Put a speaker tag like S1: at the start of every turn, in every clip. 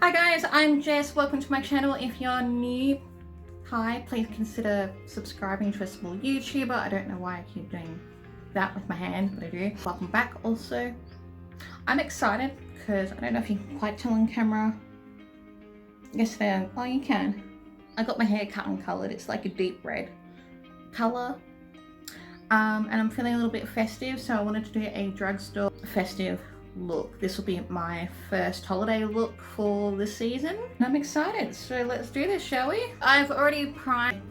S1: Hi guys, I'm Jess. Welcome to my channel. If you're new, hi, please consider subscribing to a small YouTuber. I don't know why I keep doing that with my hand, but I do. Welcome back also. I'm excited because I don't know if you can quite tell on camera. Yesterday, oh you can. I got my hair cut and coloured. It's like a deep red colour. And I'm feeling a little bit festive, so I wanted to do a drugstore festive look. This will be my first holiday look for this season. I'm excited, so let's do this, shall we? I've already primed.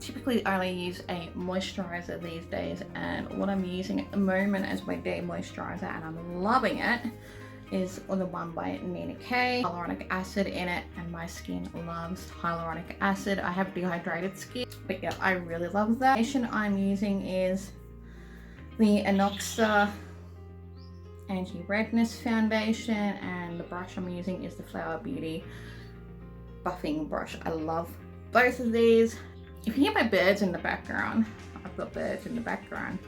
S1: Typically only use a moisturizer these days, and what I'm using at the moment as my day moisturizer, and I'm loving it, is the one by Nina K. Hyaluronic acid in it, and my skin loves hyaluronic acid. I have dehydrated skin, but yeah, I really love that. The foundation I'm using is the Inoxa anti-redness foundation, and the brush I'm using is the Flower Beauty buffing brush. I love both of these. If you hear my birds in the background, I've got birds in the background.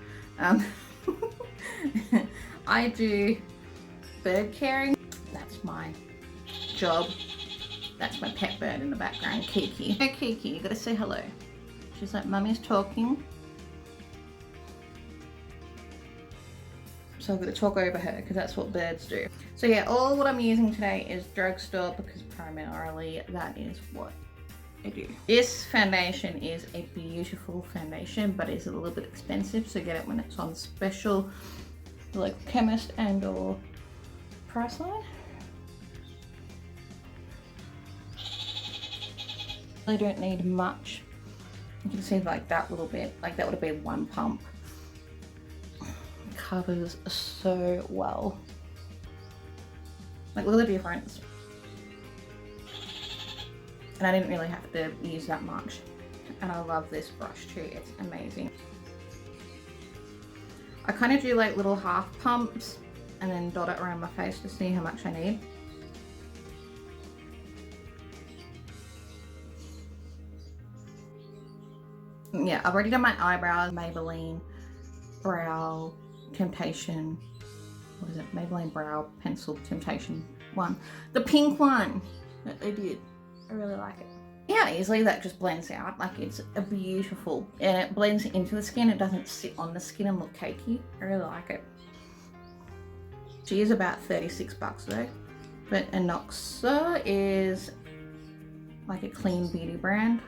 S1: I do bird caring. That's my job. That's my pet bird in the background, Kiki. Hey Kiki, you gotta say hello. She's like, Mummy's talking. So I'm going to talk over her because that's what birds do. So yeah, all what I'm using today is drugstore because primarily that is what I do. This foundation is a beautiful foundation, but it's a little bit expensive, so get it when it's on special, like chemist and or Priceline. They don't need much. You can see like that little bit, like that would have been one pump. Covers so well. Like, look at the difference. And I didn't really have to use that much. And I love this brush too, it's amazing. I kind of do like little half pumps and then dot it around my face to see how much I need. Yeah, I've already done my eyebrows, Maybelline Brow Temptation, what is it, Maybelline Brow Pencil Temptation one, the pink one that they did. I really like it. Yeah, easily that just blends out. Like, it's a beautiful, and it blends into the skin. It doesn't sit on the skin and look cakey. I really like it. She is about 36 bucks though, but Inoxa is like a clean beauty brand.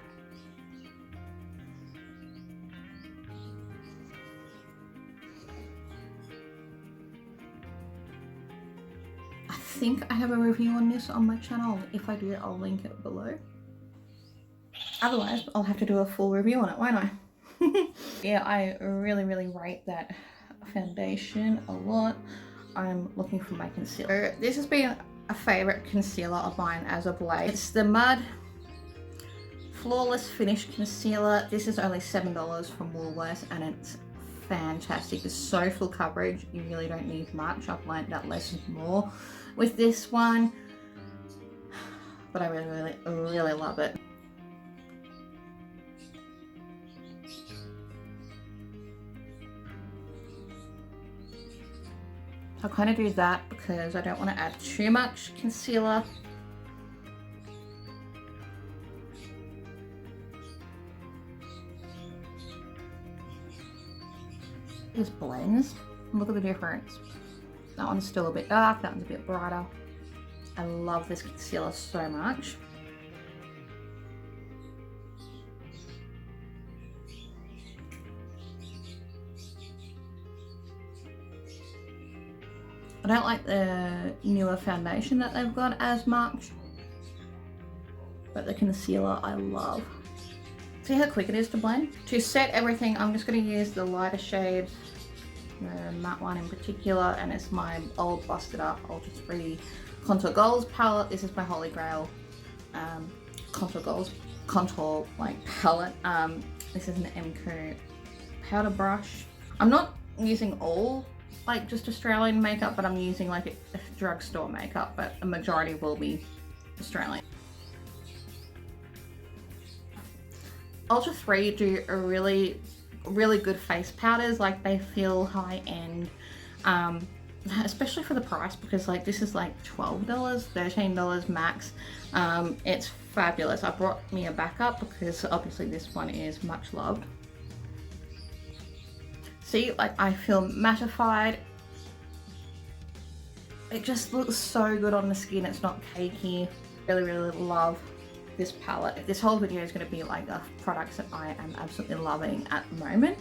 S1: I think I have a review on this on my channel. If I do, I'll link it below. Otherwise, I'll have to do a full review on it, won't I? Yeah, I really rate that foundation a lot. I'm looking for my concealer. This has been a favorite concealer of mine as of late. It's the Mud Flawless Finish Concealer. This is only $7 from Woolworths, and it's fantastic. It's so full coverage. You really don't need much. I've learned that less is more with this one, but I really love it. I kind of do that because I don't want to add too much concealer. This blends. Look at the difference. That one's still a bit dark, that one's a bit brighter. I love this concealer so much. I don't like the newer foundation that they've got as much, but the concealer I love. See how quick it is to blend? To set everything, I'm just going to use the lighter shades, the matte one in particular, and it's my old busted up Ultra 3 Contour Goals palette. This is my Holy Grail Contour Goals contour like palette. This is an MCO powder brush. I'm not using all like just Australian makeup, but I'm using like a drugstore makeup, but a majority will be Australian. Ultra 3 do a really good face powders. Like, they feel high end. especially for the price, because like this is like $12, $13 max. It's fabulous. I brought me a backup because obviously this one is much loved. See, like I feel mattified. It just looks so good on the skin. It's not cakey. Really love this palette. This whole video is going to be like the products that I am absolutely loving at the moment,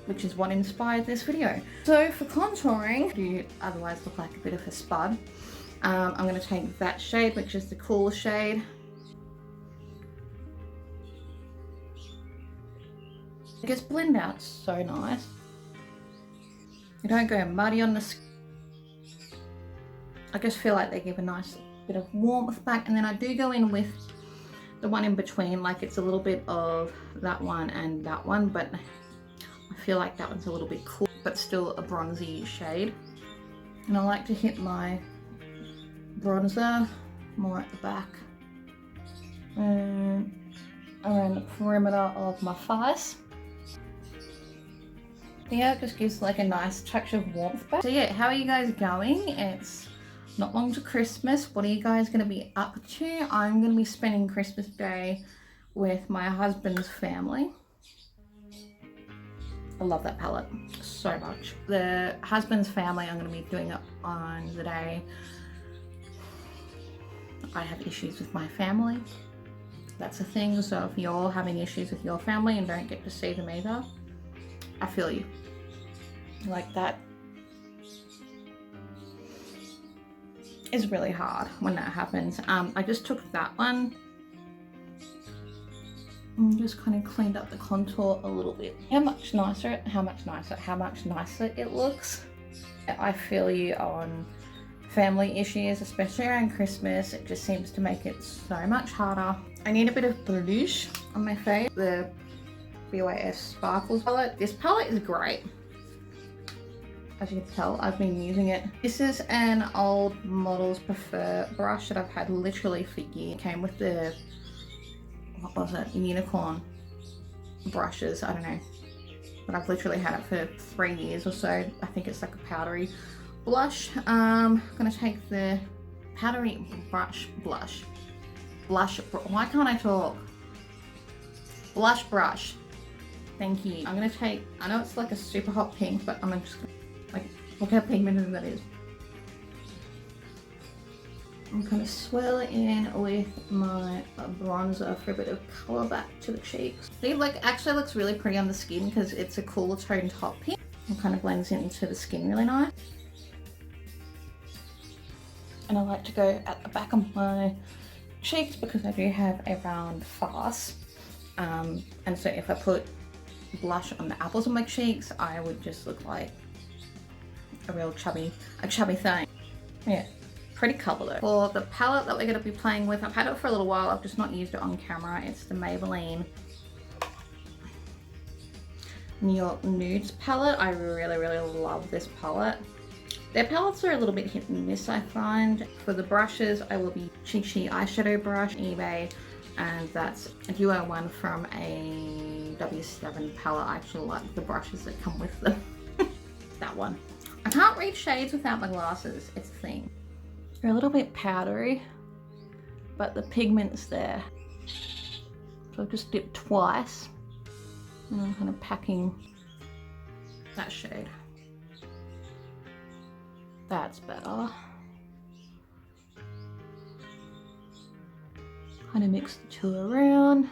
S1: which is what inspired this video. So for contouring, you otherwise look like a bit of a spud. I'm going to take that shade, which is the cool shade. It gets blend out so nice. You don't go muddy on the skin. I just feel like they give a nice bit of warmth back, and then I do go in with the one in between, like it's a little bit of that one and that one, but I feel like that one's a little bit cool, but still a bronzy shade. And I like to hit my bronzer more at the back and around the perimeter of my face. Yeah, it just gives like a nice touch of warmth back. So yeah, how are you guys going? It's not long to Christmas. What are you guys going to be up to? I'm going to be spending Christmas Day with my husband's family. I love that palette so much. The husband's family, I'm going to be doing it on the day I have issues with my family. That's a thing. So if you're having issues with your family and don't get to see them either, I feel you. Like that is really hard when that happens. I just took that one and just kind of cleaned up the contour a little bit. How much nicer it looks. I feel you on family issues, especially around Christmas. It just seems to make it so much harder. I need a bit of blush on my face. The BYS Sparkles palette. This palette is great. As you can tell, I've been using it. This is an old Models Prefer brush that I've had literally for years. It came with the, what was it, unicorn brushes, I don't know. But I've literally had it for 3 years or so. I think it's like a powdery blush. I'm gonna take the powdery blush. Why can't I talk? Blush brush. Thank you. I'm gonna take, I know it's like a super hot pink, but I'm just gonna, like, look how pigmented that is. I'm gonna swirl it in with my bronzer for a bit of color back to the cheeks. See, like, actually looks really pretty on the skin because it's a cooler toned hot pink. It kind of blends into the skin really nice. And I like to go at the back of my cheeks because I do have a round face. And so if I put blush on the apples of my cheeks, I would just look like a real chubby thing. Yeah, pretty colour though. For the palette that we're going to be playing with, I've had it for a little while, I've just not used it on camera. It's the Maybelline New York Nudes palette. I really love this palette. Their palettes are a little bit hit and miss, I find. For the brushes, I will be Cheeky eyeshadow brush, eBay, and that's a duo one from a W7 palette. I actually like the brushes that come with them. That one. I can't read shades without my glasses, it's a thing. They're a little bit powdery, but the pigment's there. So I've just dipped twice, and I'm kind of packing that shade. That's better. Kind of mix the two around.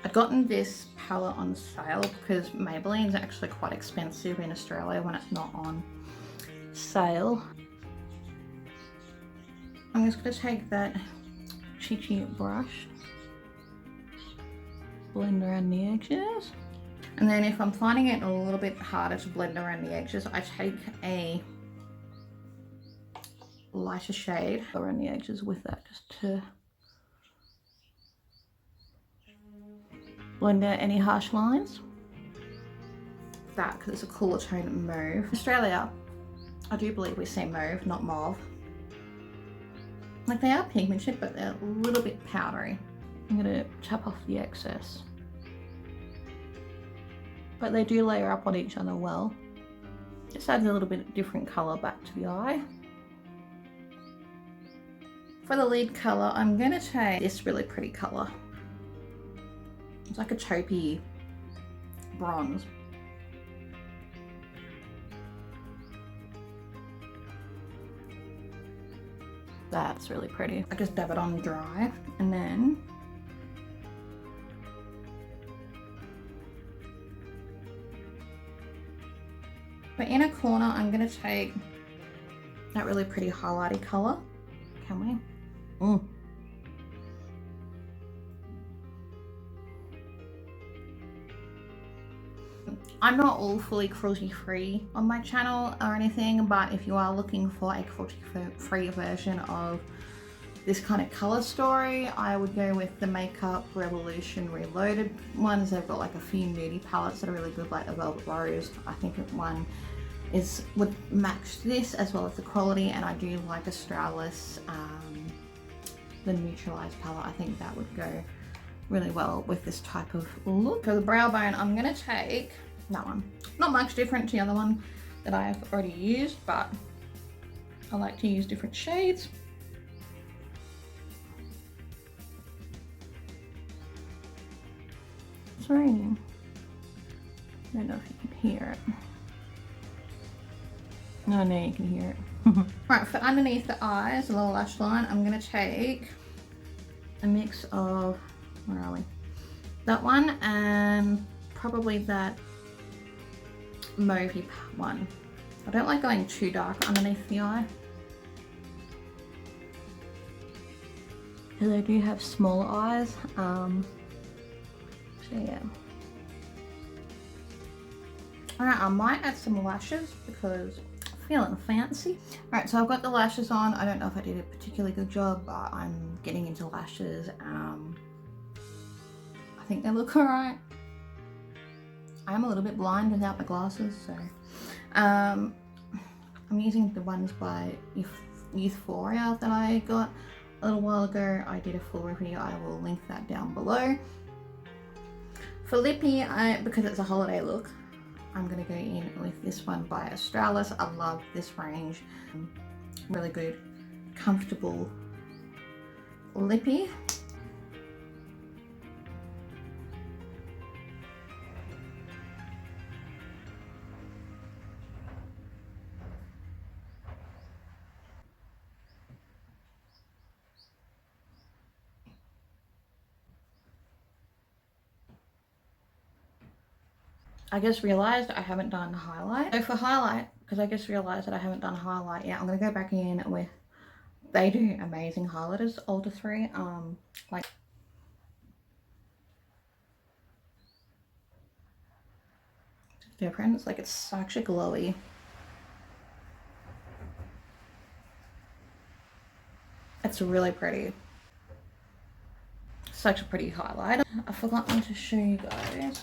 S1: I'd gotten this palette on sale because Maybelline's actually quite expensive in Australia when it's not on sale. I'm just going to take that Cheeky brush, blend around the edges. And then if I'm finding it a little bit harder to blend around the edges, I take a lighter shade around the edges with that, just to blend out any harsh lines. That, because it's a cooler tone mauve. In Australia, I do believe we say mauve, not mauve. Like, they are pigmented, but they're a little bit powdery. I'm gonna tap off the excess. But they do layer up on each other well. Just adds a little bit of different colour back to the eye. For the lid colour, I'm going to take this really pretty colour. It's like a taupey bronze. That's really pretty. I just dab it on dry and then for inner corner, I'm going to take that really pretty highlighty colour. Can we? I'm not all fully cruelty free on my channel or anything, but if you are looking for a cruelty free version of this kind of colour story, I would go with the Makeup Revolution Reloaded ones. They've got like a few nudie palettes that are really good, like the Velvet Rose. I think one would match this as well as the quality, and I do like Australis, the Neutralized palette. I think that would go really well with this type of look. For the brow bone, I'm going to take that one. Not much different to the other one that I've already used, but I like to use different shades. It's raining. I don't know if you can hear it. No, no, you can hear it. Right, for underneath the eyes, the lower lash line, I'm going to take a mix of, where are we? That one and probably that mauvey one. I don't like going too dark underneath the eye, because I do have smaller eyes. So yeah. Alright, I might add some lashes because I'm feeling fancy. Alright, so I've got the lashes on. I don't know if I did a particularly good job, but I'm getting into lashes. I think they look alright. I am a little bit blind without my glasses, so I'm using the ones by Euphoria that I got a little while ago. I did a full review. I will link that down below. For lippy, because it's a holiday look, I'm going to go in with this one by Australis. I love this range. Really good, comfortable lippy. I just realised I haven't done highlight. So for highlight, because I just realised that I haven't done highlight yet, I'm going to go back in with, they do amazing highlighters, Ultra 3, like difference, like it's such a glowy. It's really pretty. Such a pretty highlighter. I've forgotten to show you guys.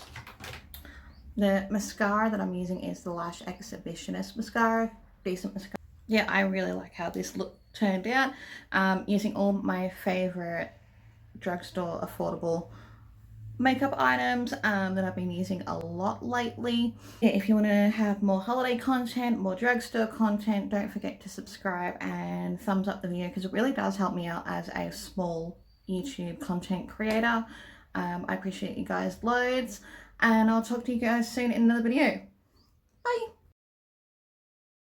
S1: The mascara that I'm using is the Lash Exhibitionist mascara. Decent mascara. Yeah, I really like how this look turned out. Using all my favorite drugstore affordable makeup items that I've been using a lot lately. Yeah, if you want to have more holiday content, more drugstore content, don't forget to subscribe and thumbs up the video, because it really does help me out as a small YouTube content creator. I appreciate you guys loads, and I'll talk to you guys soon in another video. Bye!